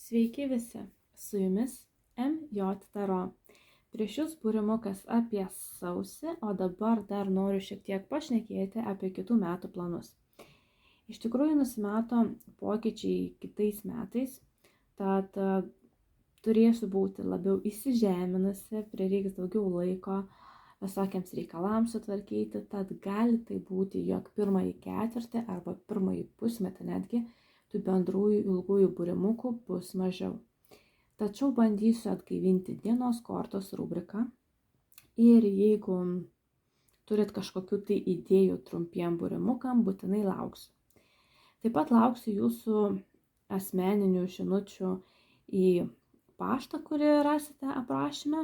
Sveiki visi, su jumis MJ Taro. Prieš jūs būrimukas apie sausį, o dabar dar noriu šiek tiek pašnekėti apie kitų metų planus. Iš tikrųjų nusimato pokyčiai kitais metais, tad turėsiu būti labiau įsižeminusi, prireiks daugiau laiko visokiams reikalams sutvarkyti, tad gali tai būti, jog pirmąjį ketvirtį arba pirmąjį pusmetį netgi tų bendrųjų ilgųjų būrimukų bus mažiau. Tačiau bandysiu atgaivinti dienos kortos rubriką ir jeigu turit kažkokių tai idėjų trumpiem būrimukam, būtinai lauksiu. Taip pat lauksiu jūsų asmeninių žinučių į paštą, kurį rasite aprašyme.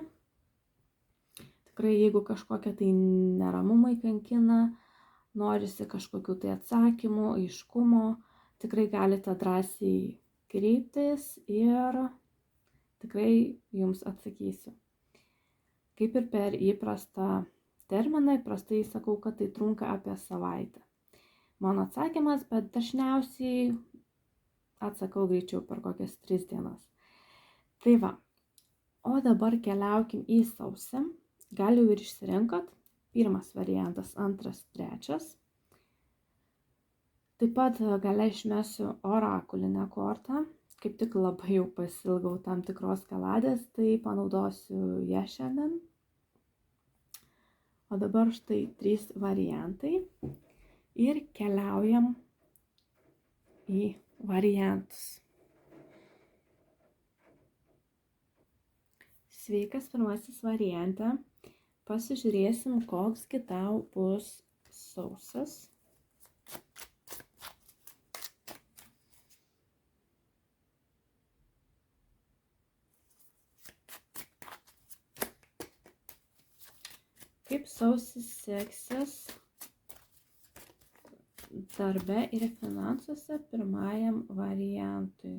Tikrai, jeigu kažkokie tai neramumai kankina, norisi kažkokių tai atsakymų, aiškumo, tikrai galite drąsiai kreiptis ir tikrai jums atsakysiu. Kaip ir per įprastą terminą, įprastai sakau, kad tai trunka apie savaitę. Mano atsakymas, bet dažniausiai atsakau greičiau per kokias 3 dienas. Tai va, o dabar keliaukim į sausį. Gal jau ir išsirinkot. Pirmas variantas, antras, trečias. Taip pat gale išmesiu orakulinę kortą. Kaip tik labai jau pasilgau tam tikros kaladės, tai panaudosiu ją šiandien. O dabar štai 3 variantai. Ir keliaujam į variantus. Sveikas, pirmasis variante. Pasižiūrėsim, koksgi tau bus sausis. Kaip sausis seksis darbe ir finansuose pirmajam variantui.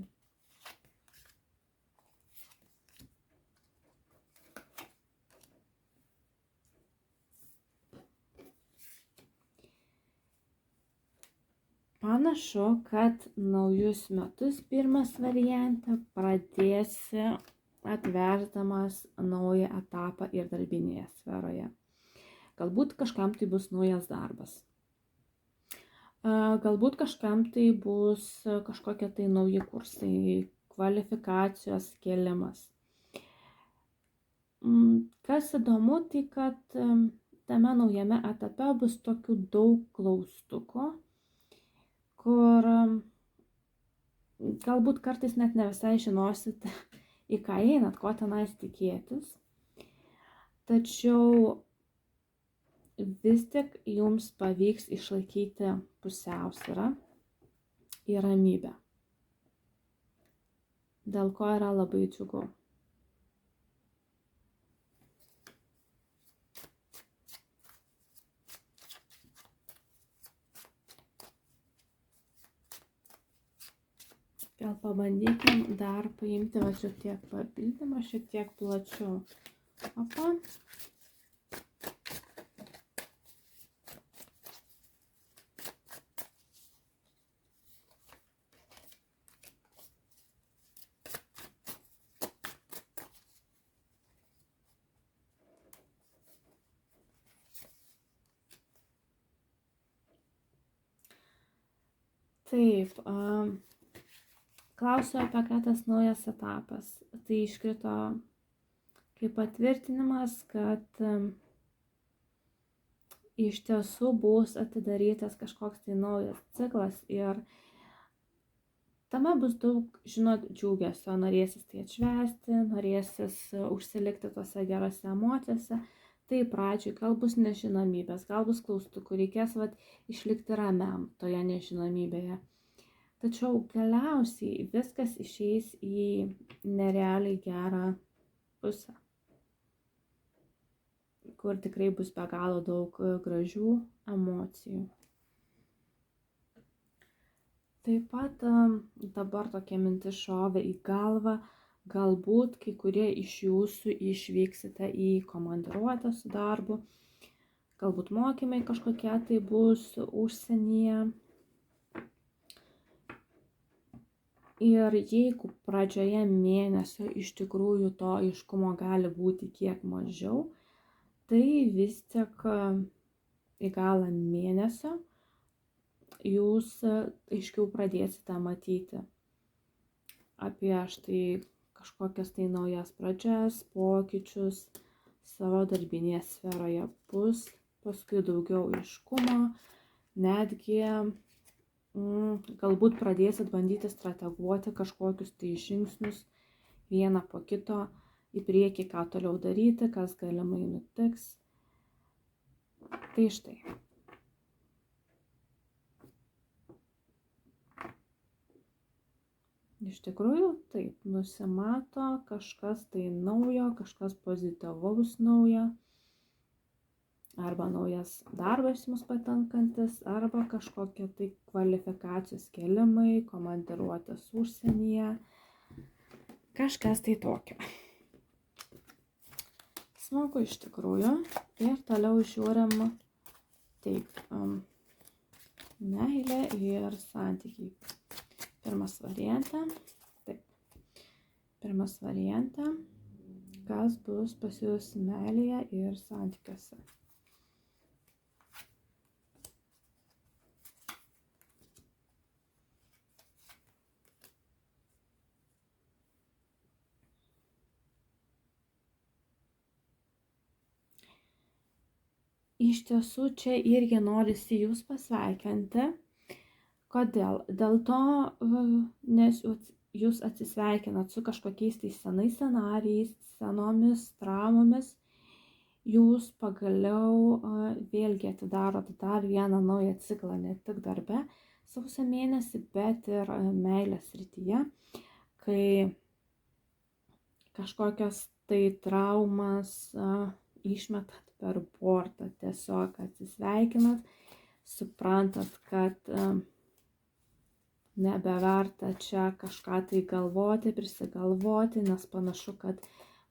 Panašu, kad naujus metus pirmas variante pradėsi atversdamas naują etapą ir darbinėje sferoje. Galbūt kažkam tai bus naujas darbas. Galbūt kažkam tai bus kažkokie tai nauji kursai, kvalifikacijos kėlimas. Kas įdomu, tai kad tame naujame etape bus tokių daug klaustukų, kur galbūt kartais net ne visai žinosit, į ką einat, ko tenais tikėtis. Tačiau vis tik jums pavyks išlaikyti pusiausvyrą ir ramybę, dėl ko yra labai džiugu. Gal pabandykim dar paimti šiek tiek papildymą, šiek tiek plačiau. Opa. Taip, klausiu apie ką tas naujas etapas. Tai iškrito kaip patvirtinimas, kad iš tiesų bus atidarytas kažkoks tai naujas ciklas ir tame bus daug, džiugesio, norėsis tai atšvęsti, norėsis užsilikti tose gerose emocijose. Tai pradžioj gal bus nežinomybės, gal bus klaustukų, reikės išlikti ramiam toje nežinomybėje. Tačiau galiausiai viskas išeis į nerealiai gerą pusę, kur tikrai bus be galo daug gražių emocijų. Taip pat dabar tokia mintis šovė į galvą, galbūt kai kurie iš jūsų išvyksite į komandiruotę su darbu, galbūt mokymai kažkokie tai bus užsienyje. Ir jeigu pradžioje mėnesio iš tikrųjų to aiškumo gali būti kiek mažiau, tai vis tik į galą mėnesio jūs aiškiau pradėsite matyti apie štai kažkokias tai naujas pradžias, pokyčius savo darbinėje sferoje. Bus paskui daugiau aiškumo, netgi galbūt pradėsit bandyti strateguoti kažkokius tai žingsnius vieną po kito į priekį, ką toliau daryti, kas galimai nutiks. Tai štai. Iš tikrųjų, taip, nusimato kažkas tai naujo, kažkas pozityvaus naujo, arba naujas darbas jums patenkantis, arba kažkokie tai kvalifikacijos kėlimai, komandiruotės užsienyje, kažkas tai tokio. Smagu iš tikrųjų. Ir toliau žiūrim taip, meilė ir santykiai. Pirmas variante, kas bus pas jūs meilėje ir santykiuose. Iš tiesų čia irgi norisi jūs pasveikinti. Kodėl? Dėl to, nes jūs atsisveikinat su kažkokiais tai senais scenarijais, senomis traumomis, jūs pagaliau vėlgi atidarot dar vieną naują ciklą, ne tik darbe sausio mėnesį, bet ir meilės srityje, kai kažkokias tai traumas išmetat per bortą, tiesiog atsisveikinat, suprantat, kad nebeverta čia kažką tai galvoti, prisigalvoti, nes panašu, kad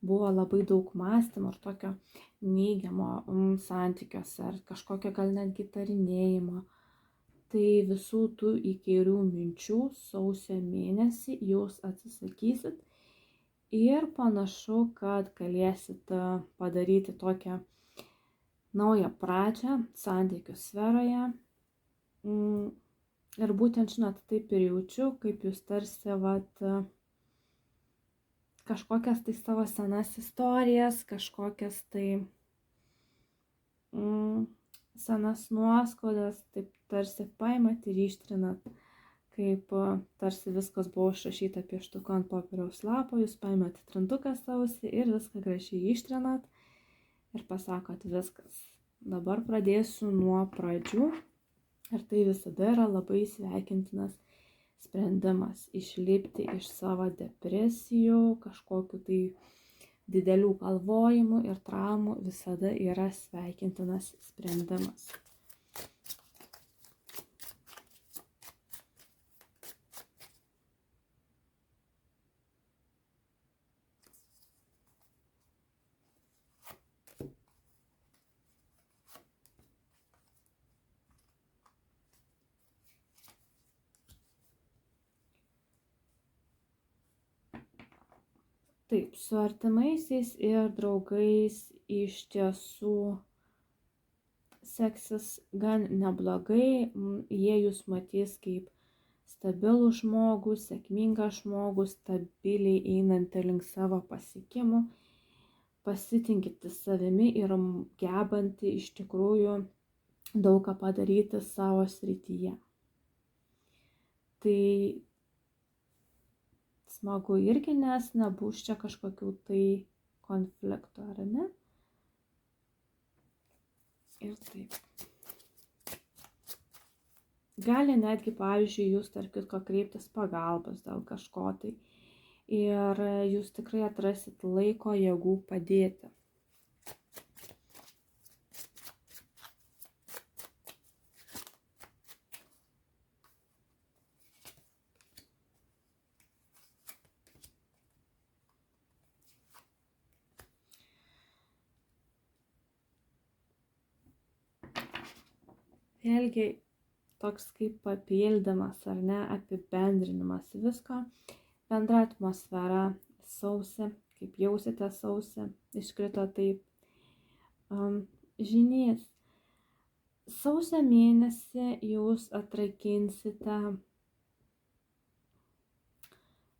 buvo labai daug mąstymo ir tokio neigiamo santykiuose, ar kažkokio gal netgi tarinėjimo. Tai visų tų įkyrių minčių sausio mėnesį jūs atsisakysit ir panašu, kad galėsit padaryti tokią naują pradžią santykių sferoje. Ir būtent, žinot, taip ir jaučiu, kaip jūs tarsi kažkokias tai savo senas istorijas, kažkokias tai senas nuoskaudas, taip tarsi paimat ir ištrinat, kaip tarsi viskas buvo išrašyta pieštuku ant popieriaus lapo, jūs paimat trintuką sausį ir viską gražiai ištrinat ir pasakot viskas. Dabar pradėsiu nuo pradžių. Ir tai visada yra labai sveikintinas sprendimas išlipti iš savo depresijų, kažkokiu tai didelių galvojimų ir traumų visada yra sveikintinas sprendimas. Taip, su artimaisiais ir draugais iš tiesų seksis gan neblogai, jie jūs matys kaip stabilų žmogų, sėkmingą žmogų, stabiliai einantį link savo pasiekimų, pasitikinti savimi ir gebantį iš tikrųjų daug ką padaryti savo srityje. Tai smagu irgi, nes nebus čia kažkokių tai konfliktų, ar ne? Ir taip. Gali netgi, pavyzdžiui, jūs tarp kitko kreiptis pagalbos dėl kažko tai. Ir jūs tikrai atrasit laiko, jėgų padėti. Vėlgi, toks kaip papildymas, ar ne, apibendrinimas visko, bendra atmosfera sausį, kaip jausite sausį, iškrito taip. Žynys. Sausio mėnesį jūs atrakinsite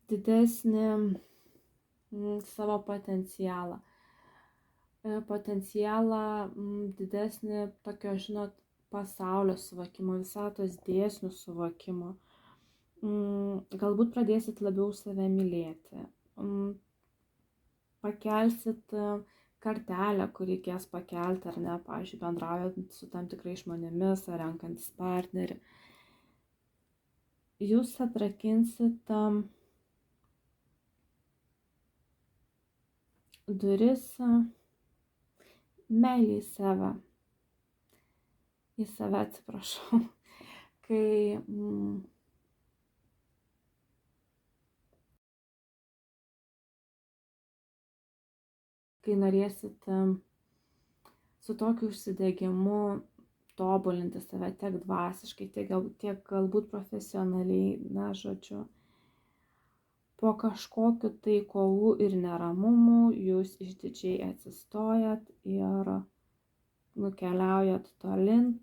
didesnį savo potencialą. Didesnį tokio, žinot, pasaulio suvokimo, visatos dėsnių suvokimo. Galbūt pradėsit labiau save mylėti. Pakelsit kartelę, kur reikės pakelti, ar ne, pavyzdžiui, bendraujant su tam tikrais žmonėmis, ar renkantis partnerį. Jūs atrakinsit duris meilį į save, atsiprašau, kai norėsit su tokiu užsidegimu tobulinti save tiek dvasiškai, tiek galbūt profesionaliai, na, žodžiu, po kažkokiu tai kovų ir neramumų jūs išdidžiai atsistojat ir nukeliaujat tolin,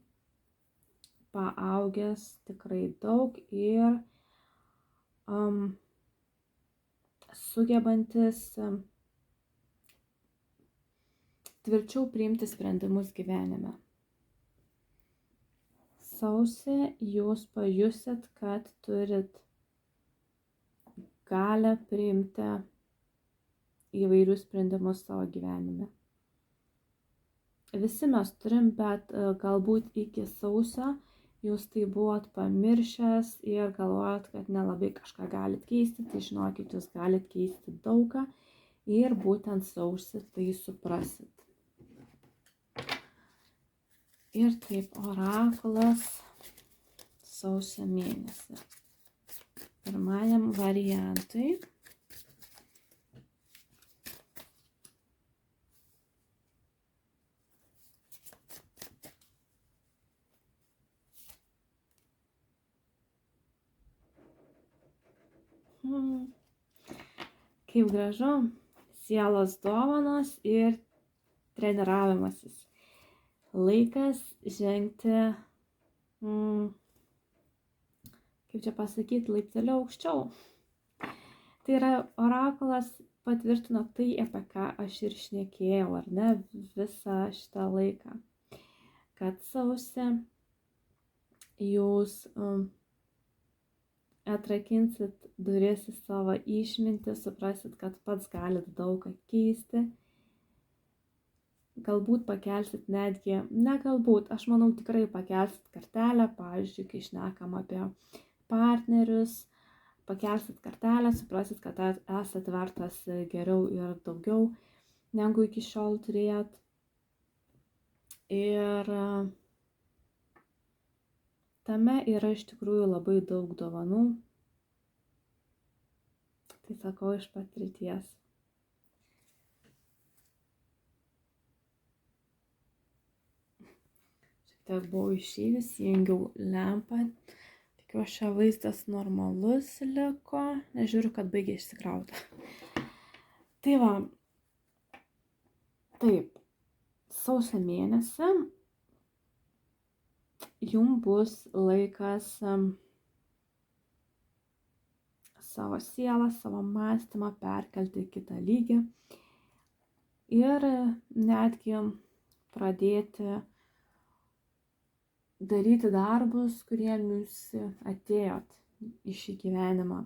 paaugęs tikrai daug ir sugebantis tvirčiau priimti sprendimus gyvenime. Sausį jūs pajusit, kad turit galę priimti įvairius sprendimus savo gyvenime. Visi mes turim, bet galbūt iki sausio jūs tai buvot pamiršęs ir galvojat, kad nelabai kažką galit keisti, tai žinokit, jūs galit keisti daugą ir būtent sausį tai suprasit. Ir taip, orakulas sausio mėnesį. Pirmajam variantui. Kaip gražu, sielos dovanos ir treniravimasis. Laikas žengti, kaip čia pasakyti, laipteliu aukščiau. Tai yra, orakulas patvirtino tai, apie ką aš ir šnekėjau, ar ne, visą šitą laiką. Kad sausį jūs atrakinsit duris į savo išmintį, suprasit, kad pats galit daug ką keisti. Galbūt pakelsit netgi, ne galbūt, aš manau tikrai pakelsit kartelę, pavyzdžiui, kai šnekam apie partnerius, pakelsit kartelę, suprasit, kad esat vertas geriau ir daugiau, negu iki šiol turėjot. Ir tame yra iš tikrųjų labai daug dovanų. Tai sakau iš patirties. Tiek buvau išėjus, įjungiau lempą, tikiuosi šio vaizdas normalus liko, nežiūriu, kad baigė išsikrauti. Tai va, taip, sausio mėnesį jums bus laikas savo sielą, savo mąstymą perkelti į kitą lygį ir netgi pradėti daryti darbus, kuriem jūs atėjot į šį gyvenimą.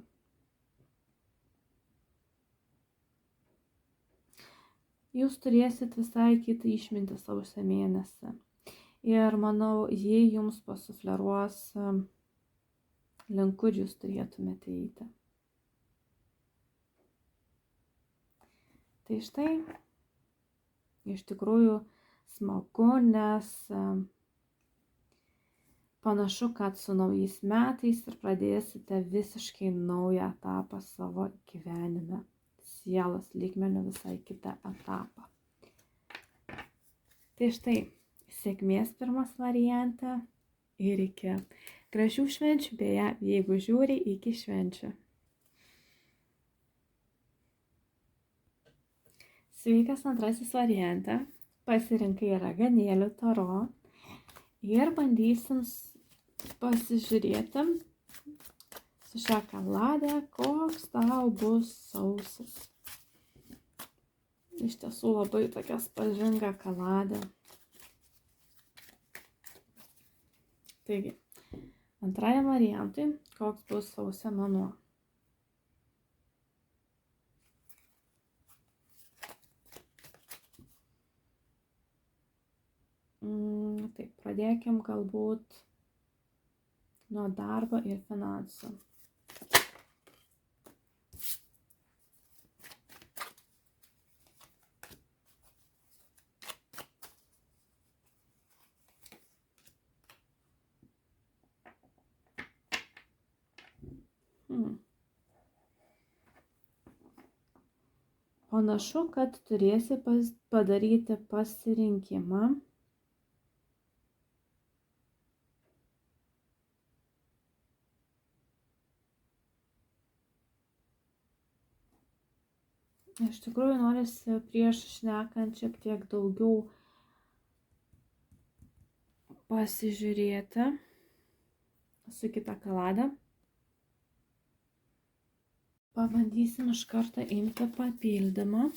Jūs turėsit visai kitą išmintį sausio mėnesį. Ir manau, jie jums pasufleruos, link kur jūs turėtumėte eiti. Tai štai, iš tikrųjų smagu, nes panašu, kad su naujais metais ir pradėsite visiškai naują etapą savo gyvenime. Sielos lygmeniu visai kitą etapą. Tai štai, sėkmės pirmas variante ir iki Gražių švenčių, beje, jeigu žiūri iki švenčių. Sveikas antrasis variante. Pasirinkai raganėlių taro ir bandysim pasižiūrėti su šią kaladę, koks tau bus sausis. Iš tiesų labai tokia spalvinga kaladė. Taigi, antrajam variantui, koks bus sausio mėnuo. Taip, pradėkim galbūt nuo darbo ir finansų. Panašu, kad turėsi padaryti pasirinkimą. Iš tikrųjų norisi prieš šnekant šiek tiek daugiau pasižiūrėti su kita kalada. Pabandysim iš karto imti papildymą.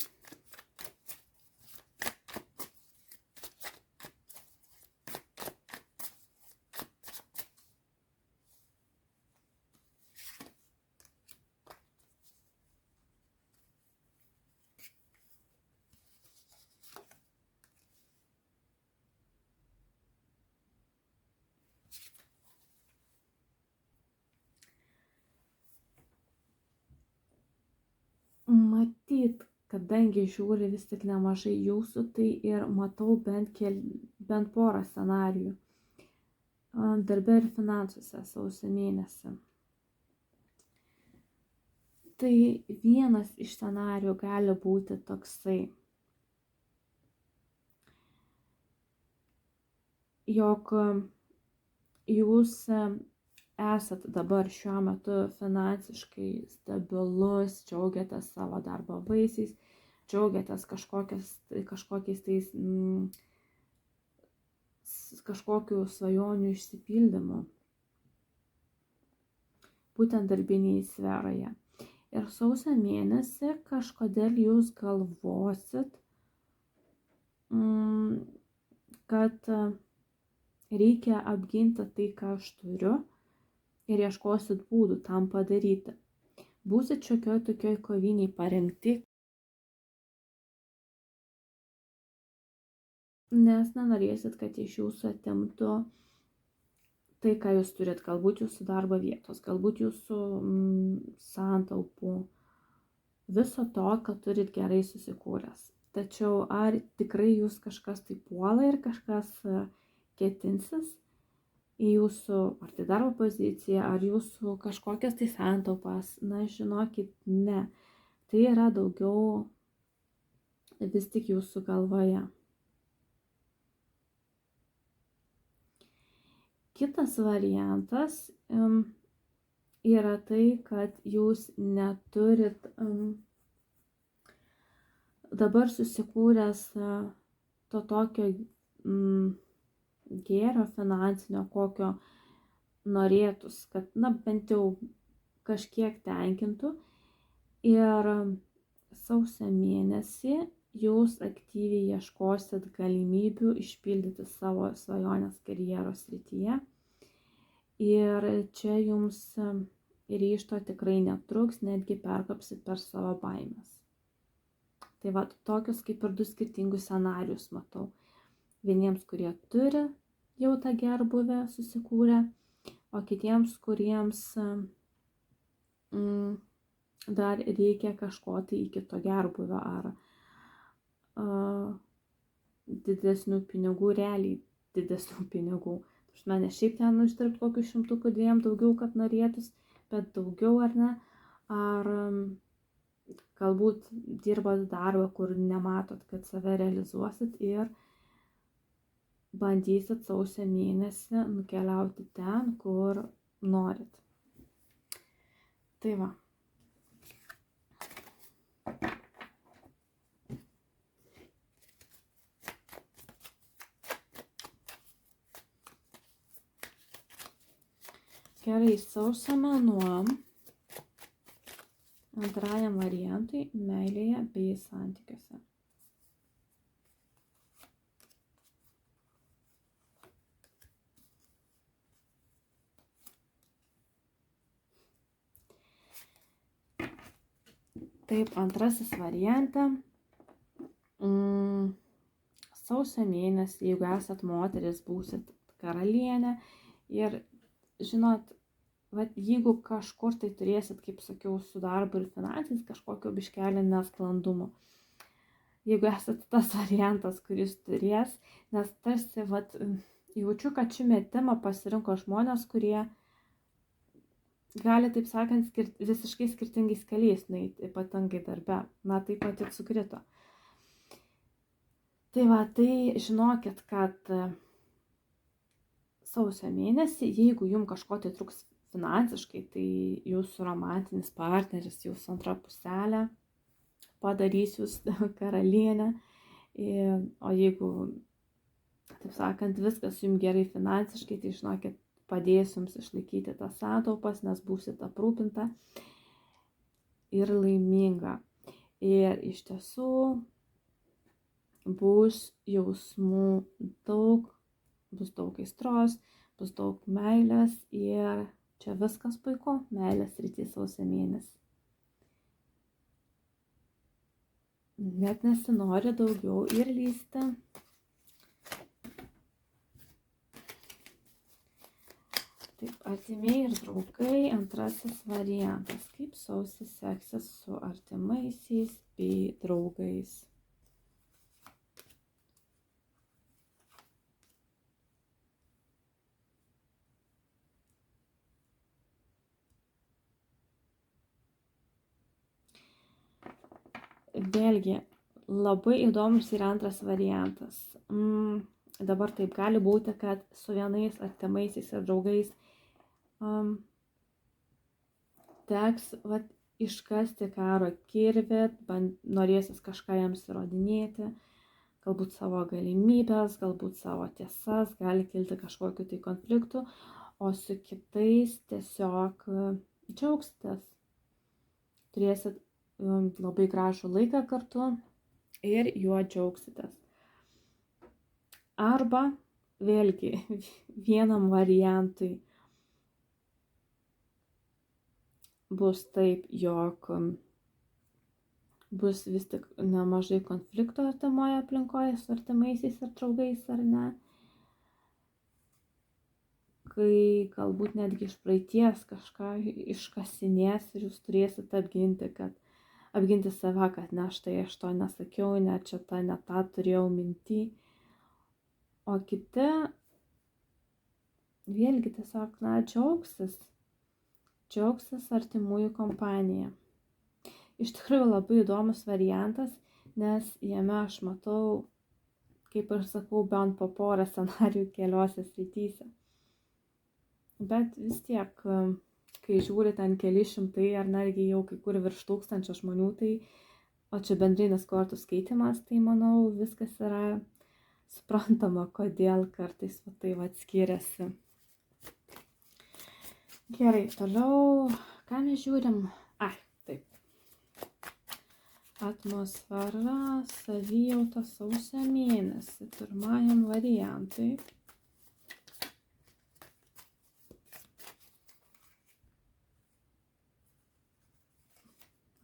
Matyt, kadangi žiūri vis tik nemažai jūsų, tai ir matau bent porą scenarijų. Darbe ir finansuose sausio mėnesį. Tai vienas iš scenarijų gali būti toksai, jog jūs esat dabar šiuo metu finansiškai stabilus, džiaugiatės savo darbo vaisiais, džiaugiatės kažkokiais tais kažkokių svajonių išsipildymu, būtent darbinėje sferoje. Ir sausio mėnesį kažkodėl jūs galvosit, kad reikia apginti tai, ką aš turiu, ir ieškosit būdų tam padaryti. Būsit šiokioj tokioj koviniai parengti, nes nenorėsit, kad iš jūsų atimtų tai, ką jūs turit, galbūt jūsų darbo vietos, galbūt jūsų santaupų, viso to, ką turit gerai susikūręs. Tačiau ar tikrai jūs kažkas tai puola ir kažkas ketinsis į jūsų, ar tai darbo poziciją, ar jūsų kažkokias tai santaupas? Na, žinokit, ne. Tai yra daugiau vis tik jūsų galvoje. Kitas variantas yra tai, kad jūs neturit dabar susikūręs to tokio gėrio finansinio, kokio norėtus, kad, bent jau kažkiek tenkintų. Ir sausio mėnesį jūs aktyviai ieškosit galimybių išpildyti savo svajonės karjeros srityje. Ir čia jums ryžto tikrai netruks, netgi perkopsit per savo baimės. Tai va, tokius kaip ir du skirtingus scenarius matau. Vieniems, kurie turi jau tą gerbuvę susikūrę, o kitiems, kuriems dar reikia kažko tai iki to gerbuvio ar didesnių pinigų, realiai didesnių pinigų. Ne šiaip ten uždirbti kokių 100-2 daugiau, kad norėtus, bet daugiau ar ne, ar galbūt dirbat darbą, kur nematot, kad save realizuosit ir bandysit sausio mėnesį nukeliauti ten, kur norit. Tai va. Gerai, sausio mėnuo antrajam variantui meilėje bei santykiuose. Taip, antrasis variante. Sausio mėnesį, jeigu esat moteris, būsit karalienė ir žinot, vat, jeigu kažkur tai turėsit, kaip sakiau, su darbu ir finansais kažkokio biškelį nesklandumų. Jeigu esat tas variantas, kuris turės, nes tarsi vat, jaučiu, kad šį metimą pasirinko žmonės, kurie gali, taip sakant, visiškai skirtingais keliais nueiti, ypatingai darbe. Na, taip pat ir sukrito. Tai va, tai žinokit, kad sausio mėnesį, jeigu jums kažko tai truks finansiškai, tai jūsų romantinis partneris, jūsų antra puselė padarys jūs karalienę. O jeigu, taip sakant, viskas jums gerai finansiškai, tai žinokit, padės jums išlaikyti tas santaupas, nes būsit aprūpinta ir laiminga. Ir iš tiesų bus jausmų daug, bus daug aistros, bus daug meilės ir čia viskas puiku, meilės srity sausio mėnesį. Net nesinori daugiau ir lysti. Taip, artimieji ir draugai, antrasis variantas. Kaip sausį seksis su artimaisiais bei draugais. Vėlgi, labai įdomus yra antras variantas. Dabar taip gali būti, kad su vienais artimaisiais ir draugais teks iškasti karo kirvį, norėsis kažką jiems įrodinėti, galbūt savo galimybės, galbūt savo tiesas, gali kilti kažkokiu tai konfliktu, o su kitais tiesiog džiaugsitės. Turėsit labai gražų laiką kartu ir juo džiaugsitės. Arba vėlgi vienam variantui bus taip, jog bus vis tik nemažai konflikto artimoje aplinkoje su artimaisiais ir draugais, ar ne? Kai galbūt netgi iš praeities kažką iškasinės ir jūs turėsit apginti save, kad ne, štai aš to nesakiau, ne čia ne tą turėjau minty. O kiti vėlgi tiesiog, džiaugsis artimųjų kompanija. Iš tikrųjų labai įdomus variantas, nes jame aš matau, kaip ir sakau, bent po porą scenarijų keliose srityse. Bet vis tiek, kai žiūri ten keli šimtai ar netgi jau kai kur virš 1000 žmonių, tai, o čia bendrinis kortų skaitimas, tai manau viskas yra suprantama, kodėl kartais tai skiriasi. Gerai, toliau, ką mes žiūrim? Taip. Atmosfera, savijauta sausio mėnesį, pirmajam variantui.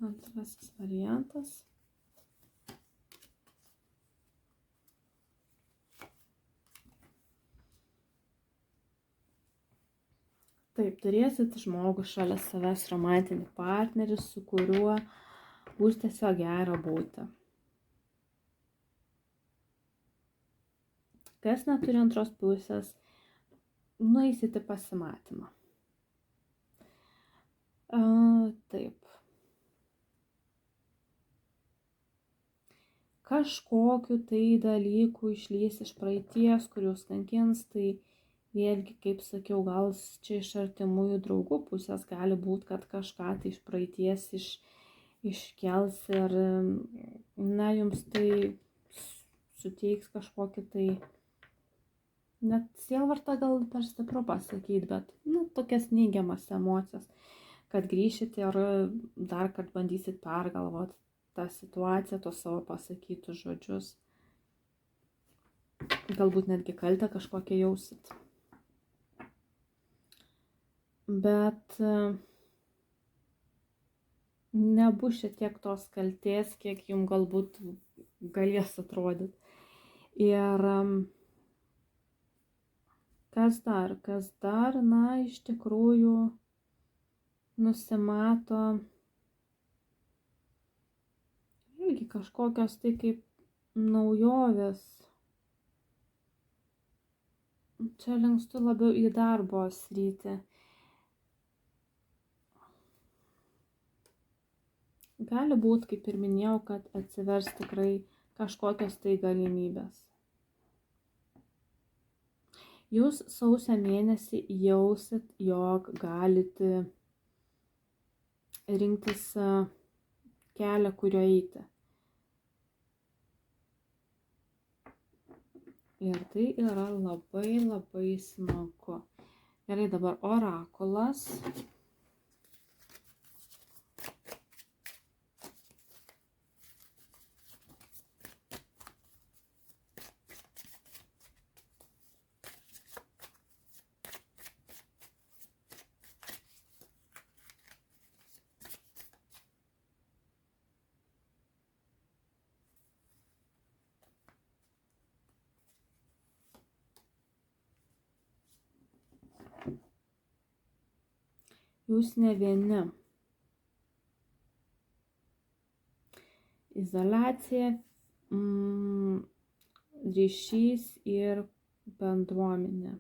Antrasis variantas. Taip, turėsit žmogų šalia savęs, romantinį partnerį, su kuriuo bus tiesiog gera būti. Kas neturi antros pusės, nueisit į pasimatymą. Taip. kažkokiu tai dalyku išlys iš praeities, kur jūs kankins, tai vėlgi, kaip sakiau, gal čia iš artimųjų draugų pusės gali būti, kad kažką tai iš praeities iškels ir, na, jums tai suteiks kažkokį tai, net sielvartą gal per stipru pasakyti, bet, nu, tokias neigiamas emocijas, kad grįšite ir dar kartą bandysit pergalvoti tą situaciją, tos savo pasakytus žodžius. Galbūt netgi kaltę kažkokią jausit. Bet nebus šiek tiek tos kaltės, kiek jums galbūt galės atrodyti. Ir kas dar, na, iš tikrųjų nusimato vėlgi kažkokios tai kaip naujovės. Čia linkstu labiau į darbo sritį. Gali būti, kaip ir minėjau, kad atsivers tikrai kažkokios tai galimybės. Jūs sausio mėnesį jausit, jog galite rinktis kelią, kuriuo eiti. Ir tai yra labai labai smagu. Gerai, dabar orakulas. Jūs ne vieni. Izoliacija, ryšys ir bendruomenė.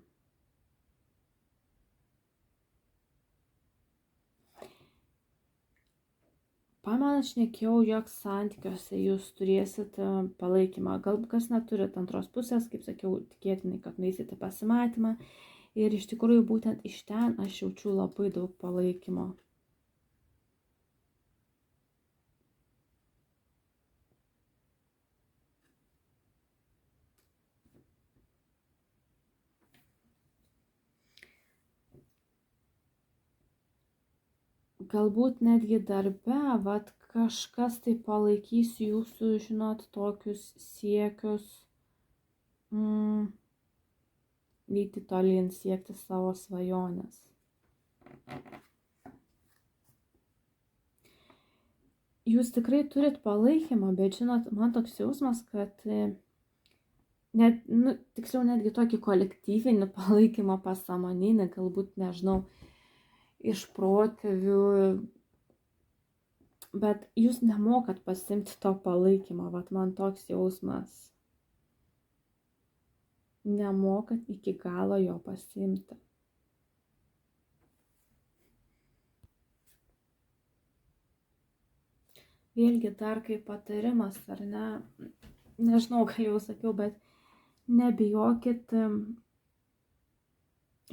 Pamenu, šnekėjau, jog santykiuose jūs turėsit palaikymą. Gal kas neturit antros pusės, kaip sakiau, tikėtinai, kad nueisite pasimatymą. Ir iš tikrųjų būtent iš ten aš jaučiu labai daug palaikymo. Galbūt netgi darbe, vat kažkas tai palaikys jūsų, žinot, tokius siekius eiti tolyn, siekti savo svajonės. Jūs tikrai turit palaikymą, bet žinot, man toks jausmas, kad tiksliau netgi tokį kolektyvinį palaikymą pasąmoninį, galbūt, nežinau, iš protėvių, bet jūs nemokat pasiimti to palaikymo, vat man toks jausmas. Nemokat iki galo jo pasiimti. Vėlgi dar kaip patarimas, ar ne, nežinau, gal jau sakiau, bet nebijokit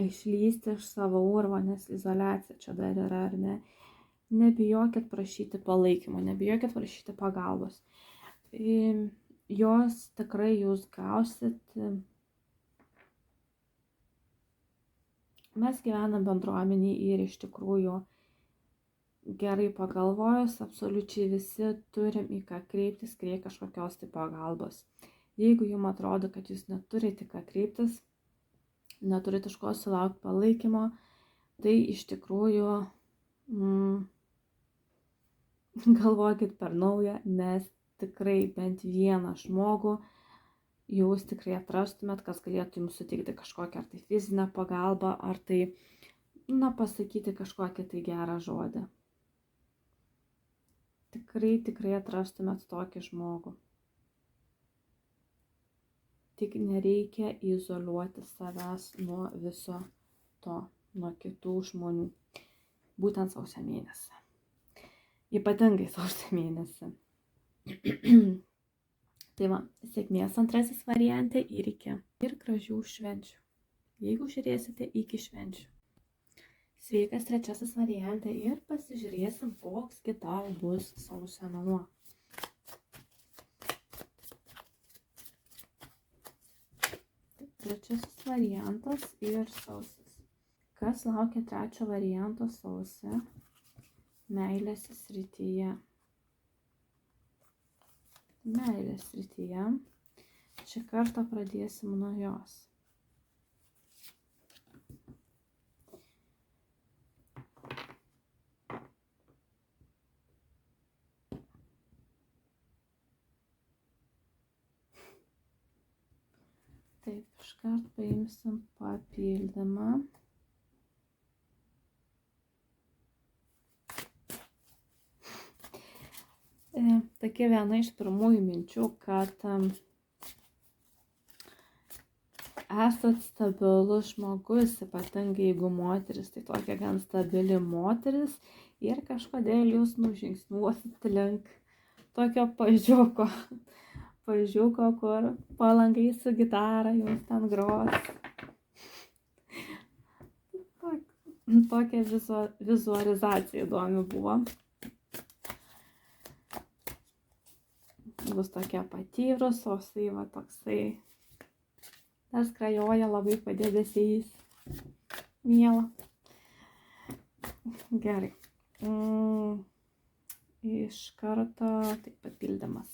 išlysti iš savo urvo, nes izoliacija čia dar yra, ar ne. Nebijokit prašyti palaikymo, nebijokit prašyti pagalbos. Jos tikrai jūs gausit. Mes gyvenam bendruomenėje ir iš tikrųjų gerai pagalvojus, absoliučiai visi turim į ką kreiptis, kai reikia kažkokios tai pagalbos. Jeigu jums atrodo, kad jūs neturite ką kreiptis, neturite iš ko sulaukti palaikymo, tai iš tikrųjų galvokit per naują, nes tikrai bent vieną žmogų jūs tikrai atrastumėt, kas galėtų jums suteikti kažkokią ar tai fizinę pagalbą, ar tai, pasakyti kažkokį tai gerą žodį. Tikrai atrastumėt tokį žmogų. Tik nereikia izoliuoti savęs nuo viso to, nuo kitų žmonių. Būtent sausio mėnesį. Ypatingai sausio mėnesį. Tai va, sėkmės antrasis variante ir iki. Ir gražių švenčių, jeigu žiūrėsite iki švenčių. Sveikas trečiasis variante ir pasižiūrėsim, koks tau bus sausio mėnuo. Trečiasis variantas ir sausis. Kas laukia trečio varianto sausį? Meilės srityje. Meilės srityje. Šį kartą pradėsim nuo jos. Taip, iškart paimsim papildymą. Tokia viena iš pirmųjų minčių, kad esat stabilus žmogus, ypatingai jeigu moteris, tai tokia gan stabili moteris ir kažkodėl jūs nužingsniuosit link tokio pažiūko, kur palangai su gitara jums ten gros. Tokia vizualizacija įdomi buvo. Bus tokia patyrus, o tai va toksai dar skrajoja labai padėdesiais. Miela. Gerai. Iš karto taip papildymas.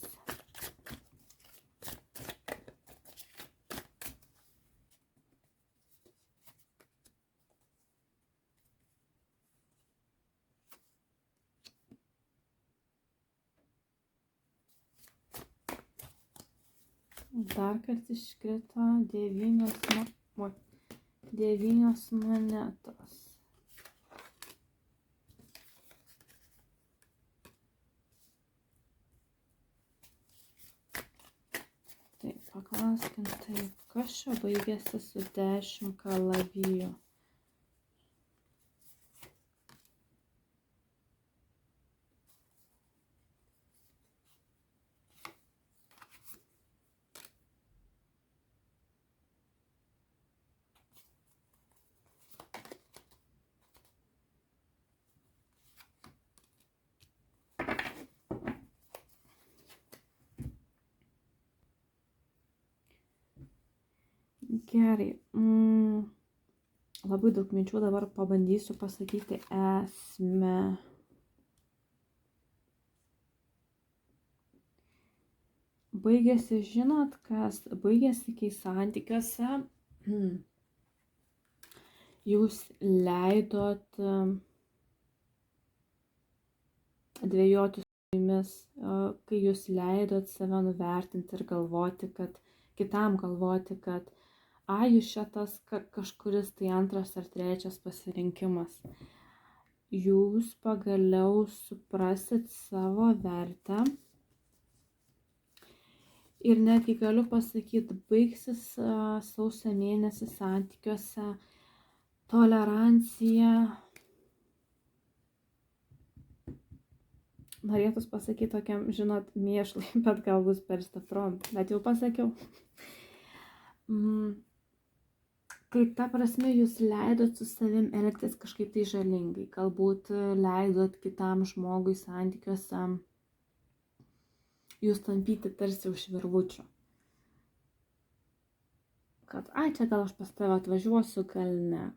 Dar kartą iškrito 9 monetos. Taip, paklauskim, taip, kas čia baigėsi su 10 kalavijų? Gerai. Labai daug minčių, dabar pabandysiu pasakyti esmę. Baigėsi, žinot, kas baigėsi, kai santykiuose jūs leidot dvejoti su jumis, kai jūs leidot save nuvertinti ir galvoti, kad kitam galvoti, kad jūs čia tas kažkuris tai antras ar trečias pasirinkimas. Jūs pagaliau suprasit savo vertę ir netgi galiu pasakyti, baigsis sausio mėnesį santykiuose tolerancija. Norėtus pasakyti tokiam, žinot, mėšlai, bet gal bus per stipru, bet jau pasakiau. Kai ta prasme jūs leidot su savim elgtis kažkaip tai žalingai, galbūt leidot kitam žmogui santykiuose jūs tampyti tarsi už virvučių. Kad, čia gal aš pas tave atvažiuosiu, gal ne.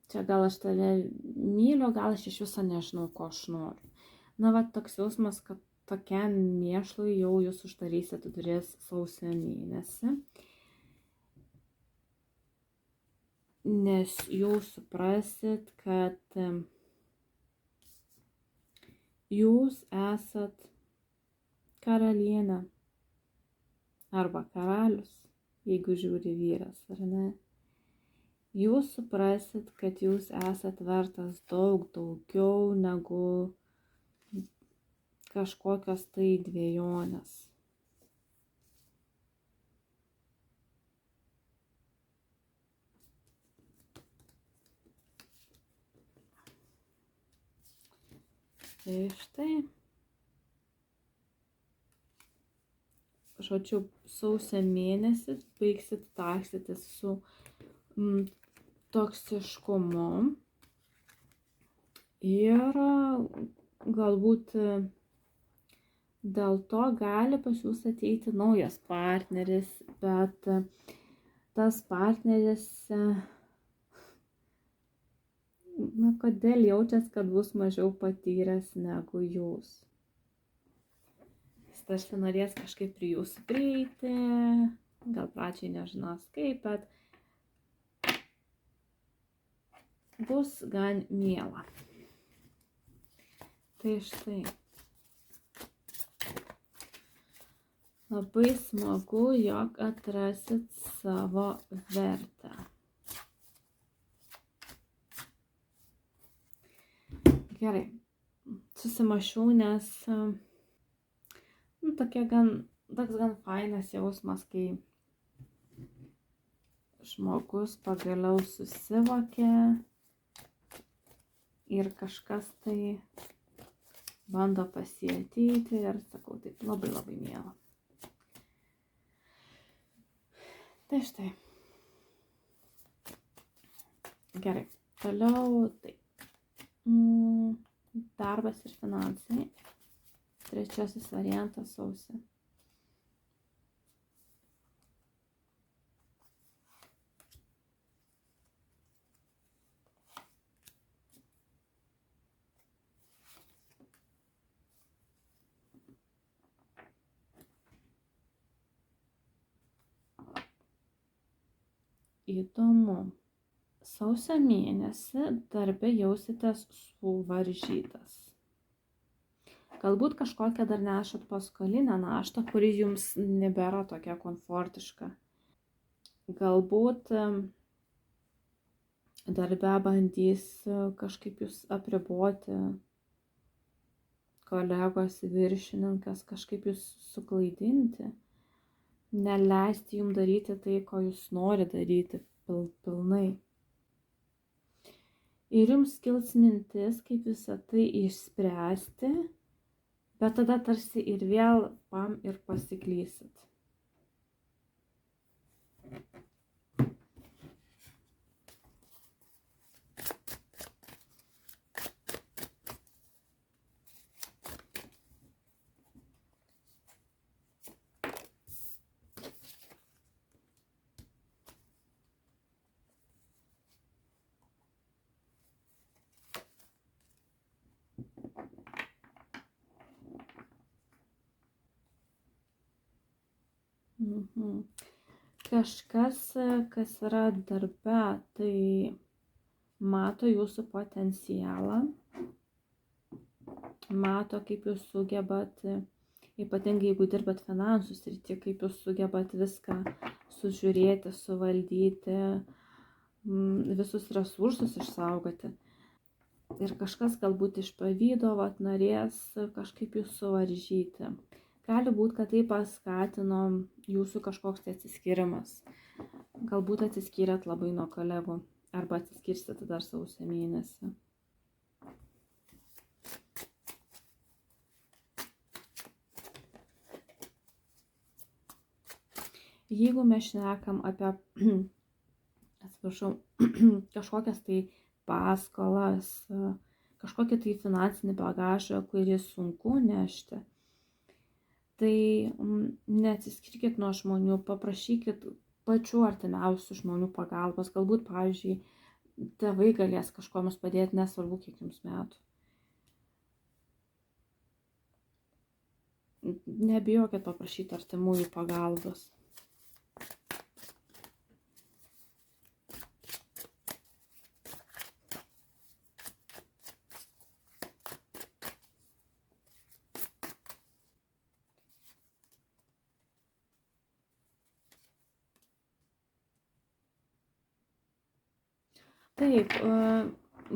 Čia gal aš tave myliu, gal aš iš viso nežinau, ko aš noriu. Na, va, toks jausmas, kad tokiam mėšlui jau jūs uždarysit duris sausio mėnesį, nes jūs suprasit, kad jūs esat karalienė arba karalius, jeigu žiūri vyras, ar ne. Jūs suprasit, kad jūs esat vertas daug daugiau negu kažkokios tai dvejonės. Tai štai. Žodžiu, sausio mėnesį baigsit takstytis su toksiškumu ir galbūt dėl to gali pas jūs ateiti naujas partneris, bet tas partneris, kodėl jaučiat, kad bus mažiau patyręs negu jūs. Jis tarsi norės kažkaip prie jūsų prieiti, gal pradžiai nežinos kaip, bet bus gan miela. Tai štai. Labai smagu, jog atrasit savo vertę. Gerai. Susimašiau, nes toks gan fainas jausmas, kai žmogus pagaliau susivokia ir kažkas tai bando pasiateiti ir sakau, taip labai labai miela. Tai štai. Gerai. Toliau taip. Darbas ir finansai. Trečiasis variantas sausį. Įdomu. Sausio mėnesį darbe jausitės suvaržytas. Galbūt kažkokią dar nešat paskolinę naštą, kuri jums nebėra tokia komfortiška. Galbūt darbe bandys kažkaip jūs apriboti kolegos, viršininkas, kažkaip jūs suklaidinti, neleisti jums daryti tai, ko jūs nori daryti pilnai. Ir jums kils mintis, kaip visą tai išspręsti, bet tada tarsi ir vėl pam ir pasiklysit. Kažkas, kas yra darbe, tai mato jūsų potencialą, mato, kaip jūs sugebat, ypatingai jeigu dirbat finansų srityje, kaip jūs sugebat viską sužiūrėti, suvaldyti, visus resursus išsaugoti. Ir kažkas galbūt iš pavydo norės kažkaip jūs suvaržyti. Gali būti, kad tai paskatino jūsų kažkoks atsiskyrimas. Galbūt atsiskyrėt labai nuo kolegų arba atsiskirsit dar sausio mėnesį. Jeigu mes šnekam apie, kažkokias tai paskolas, kažkokį tai finansinį bagažą, kurį sunku nešti, tai neatsiskirkit nuo žmonių, paprašykit pačių artimiausių žmonių pagalbos. Galbūt, pavyzdžiui, tėvai galės kažko jums padėti, nesvarbu, kiek jums metų. Nebijokit paprašyti artimųjų pagalbos. Taip,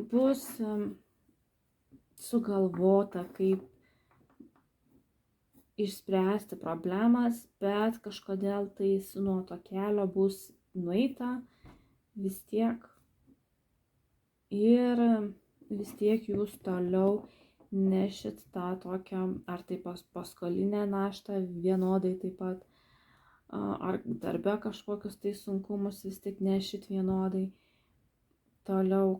bus sugalvota, kaip išspręsti problemas, bet kažkodėl tais nuo to kelio bus nueita vis tiek. Ir vis tiek jūs toliau nešit tą tokią, ar tai paskolinę naštą vienodai taip pat, ar darbe kažkokius tai sunkumus vis tik nešit vienodai. Toliau,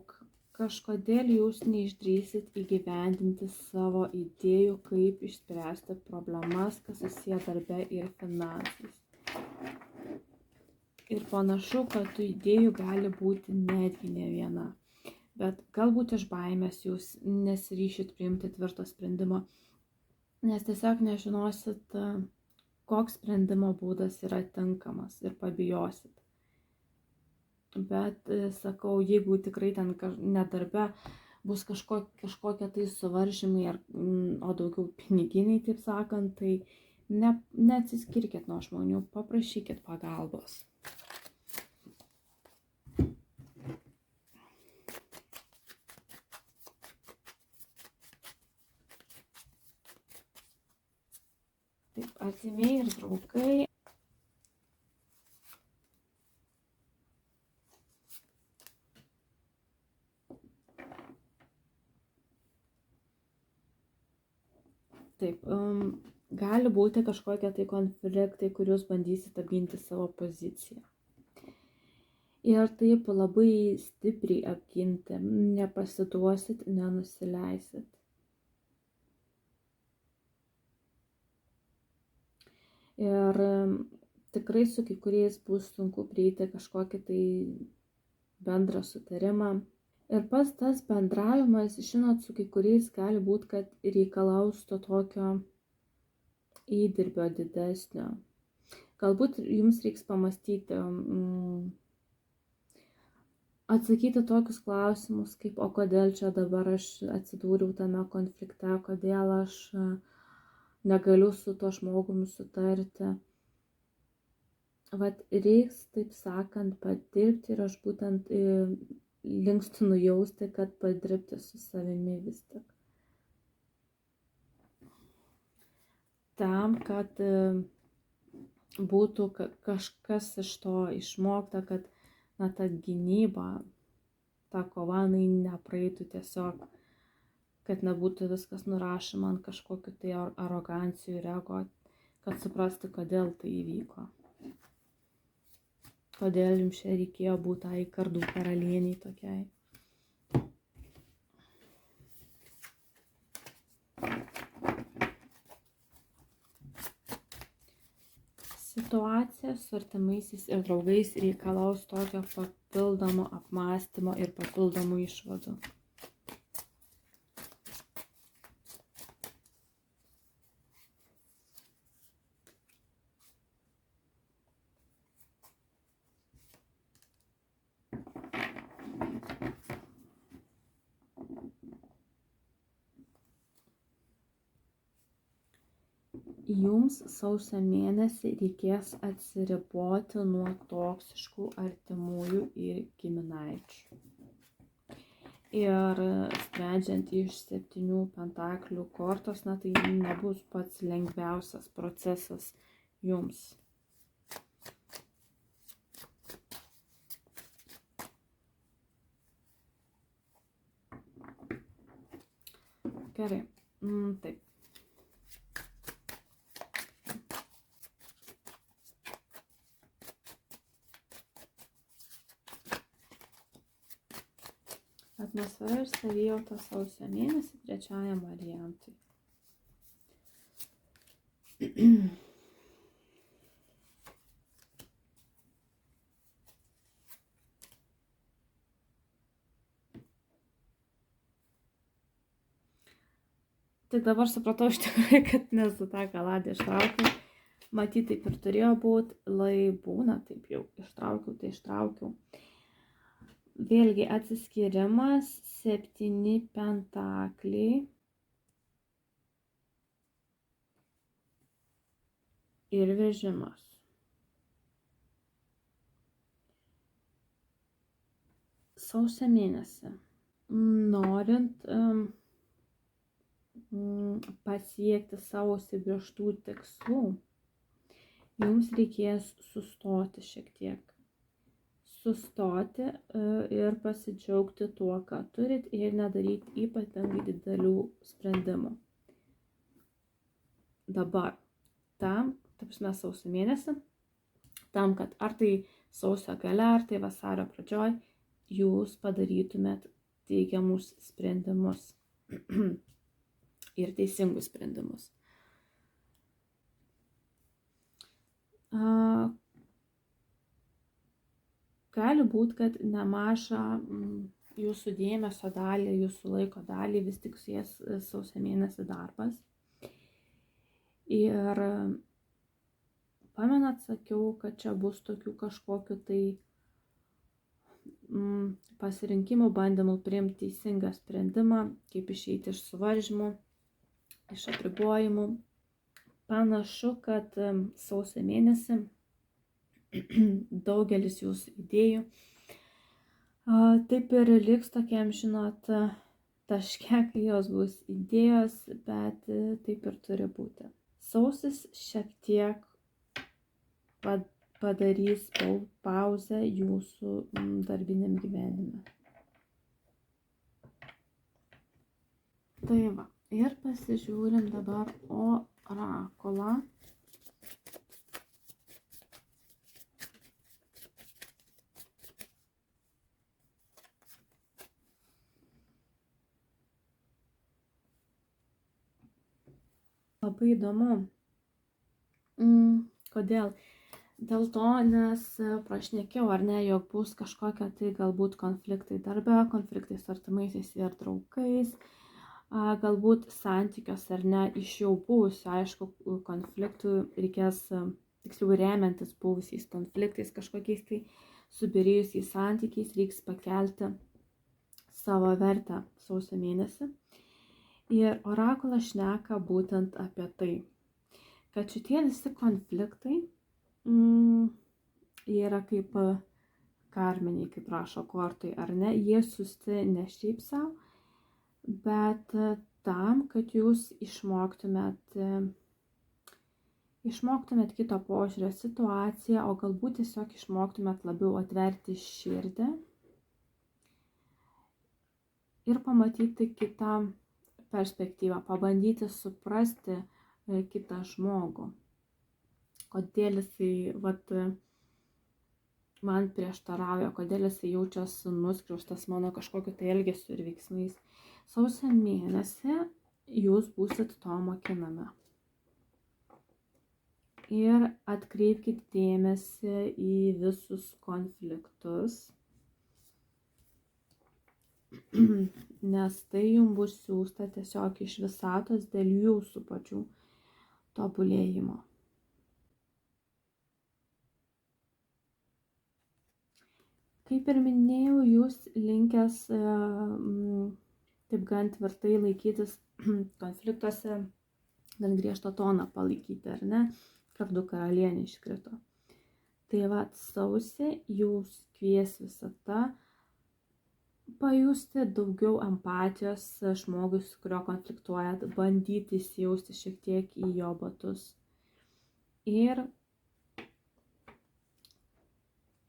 kažkodėl jūs neišdrįsit įgyvendinti savo idėjų, kaip išspręsti problemas, kas susiję darbe ir finansais. Ir panašu, kad tų idėjų gali būti netgi ne viena. Bet galbūt iš baimės jūs nesiryšit priimti tvirto sprendimo, nes tiesiog nežinosit, koks sprendimo būdas yra tinkamas ir pabijosit. Bet sakau, jeigu tikrai ten nedarbe bus kažkokie tai suvaržymai, o daugiau piniginiai, taip sakant, tai neatsiskirkit nuo žmonių, paprašykit pagalbos. Taip, artimieji ir draugai. Taip, gali būti kažkokie tai konfliktai, kur jūs bandysit apginti savo poziciją. Ir taip labai stipriai apginti, nepasiduosit, nenusileisit. Ir tikrai su kai kuriais bus sunku prieiti kažkokį tai bendrą sutarimą. Ir pats tas bendravimas, žinot, su kai kuriais gali būti, kad reikalaus to tokio įdirbio didesnio. Galbūt jums reiks pamastyti, atsakyti tokius klausimus, kaip, o kodėl čia dabar aš atsidūriau tame konflikte, kodėl aš negaliu su to žmogumi sutarti. Vat reiks, taip sakant, padirbti ir aš būtent linkstu nujausti, kad padirbti su savimi vis tik. Tam, kad būtų kažkas iš to išmokta, kad ta gynyba, ta kova, nepraeitų tiesiog, kad nebūtų viskas nurašoma ant kažkokiu tai arogancijų ir ego, kad suprastų, kodėl tai įvyko. Kodėl jums čia reikėjo būti tai kardų karalieniai tokiai. Situacija su artimaisiais ir draugais reikalaus tokio papildomo apmąstymo ir papildomų išvadų. Jums sausio mėnesį reikės atsiriboti nuo toksiškų artimųjų ir giminaičių. Ir sprendžiant iš 7 pentaklių kortos, tai nebus pats lengviausias procesas jums. Gerai, taip. Atmosfera ir savijauta sausio mėnesį 3 variantui. Tik dabar supratau iš tikrųjų, kad nesu tą kaladę ištraukiau. Matyt, taip ir turėjo būti, lai būna, taip jau ištraukiau, tai ištraukiau. Vėlgi atsiskyrimas, 7 pentakliai ir vežimas. Sausio mėnesį, norint pasiekti savo užsibrėžtų tikslų, jums reikės sustoti šiek tiek, sustoti ir pasidžiaugti tuo, ką turit ir nedaryti ypatingai didelių sprendimų. Dabar, sausio mėnesį, tam, kad ar tai sausio gale, ar tai vasario pradžioj, jūs padarytumėt teigiamus sprendimus ir teisingus sprendimus. Gali būti, kad nemažą jūsų dėmesio dalį, jūsų laiko dalį vis tik suės sausio mėnesį darbas. Ir pamenat, sakiau, kad čia bus tokių kažkokiu tai pasirinkimų, bandymų priimti teisingą sprendimą, kaip išeiti iš suvaržymų, iš apribojimų. Panašu, kad sausio mėnesį daugelis jūsų idėjų taip ir liks tokiam, žinot, taške, kai jos bus idėjos, bet taip ir turi būti. Sausis šiek tiek padarys pauzę jūsų darbiniam gyvenime. Tai va, ir pasižiūrim dabar orakulą. Labai įdomu. Kodėl? Dėl to, nes prašnekėjau, ar ne, jog bus kažkokia tai galbūt konfliktai darbe, konfliktai su artimaisiais ir draugais, galbūt santykios, ar ne, iš jau buvusių, aišku, konfliktų reikės, tiksliau remiantis buvusiais konfliktais, kažkokiais tai subirėjusiais santykiais, reiks pakelti savo vertę sausio mėnesį. Ir orakulas šneka būtent apie tai, kad šitie visi konfliktai yra kaip karminiai, kaip rašo kortai, ar ne, jie siųsti ne šiaip savo, bet tam, kad jūs išmoktumėt kito požiūrio situaciją, o galbūt tiesiog išmoktumėt labiau atverti širdį ir pamatyti kitą perspektyvą, pabandyti suprasti kitą žmogų. Kodėl jisai man prieštarauja, kodėl jisai jaučiasi nuskriaustas mano kažkokiu tai elgesiu ir veiksmais. Sausio mėnesį jūs būsit to mokinami. Ir atkreipkite dėmesį į visus konfliktus, nes tai jums bus siųsta tiesiog iš visatos dėl jūsų pačių tobulėjimo. Kaip ir minėjau, jūs linkęs taip gan tvirtai laikytis konfliktuose, gan griežtą toną palaikyti, ar ne? Kardų karalienė iškrito. Tai va, sausį jūs kvies visata pajusti daugiau empatijos žmogui, su kurio konfliktuojat, bandyti įsijausti šiek tiek į jo batus. Ir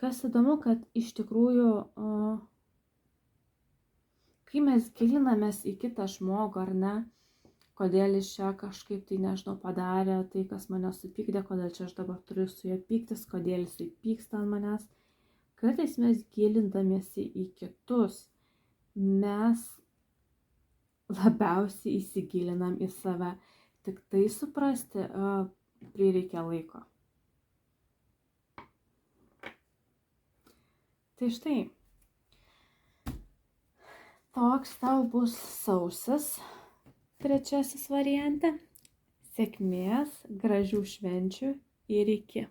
kas įdomu, kad iš tikrųjų, kai mes gilinamės į kitą žmogų, ar ne, kodėl jis čia kažkaip tai, nežinau, padarė tai, kas mane supykdė, kodėl čia aš dabar turiu su juo pyktis, kodėl jisai pyksta ant manęs. Kartais mes gilindamiesi į kitus, mes labiausiai įsigilinam į save. Tik tai suprasti prireikia laiko. Tai štai, toks tau bus sausis, trečiasis variante. Sėkmės, gražių švenčių ir iki.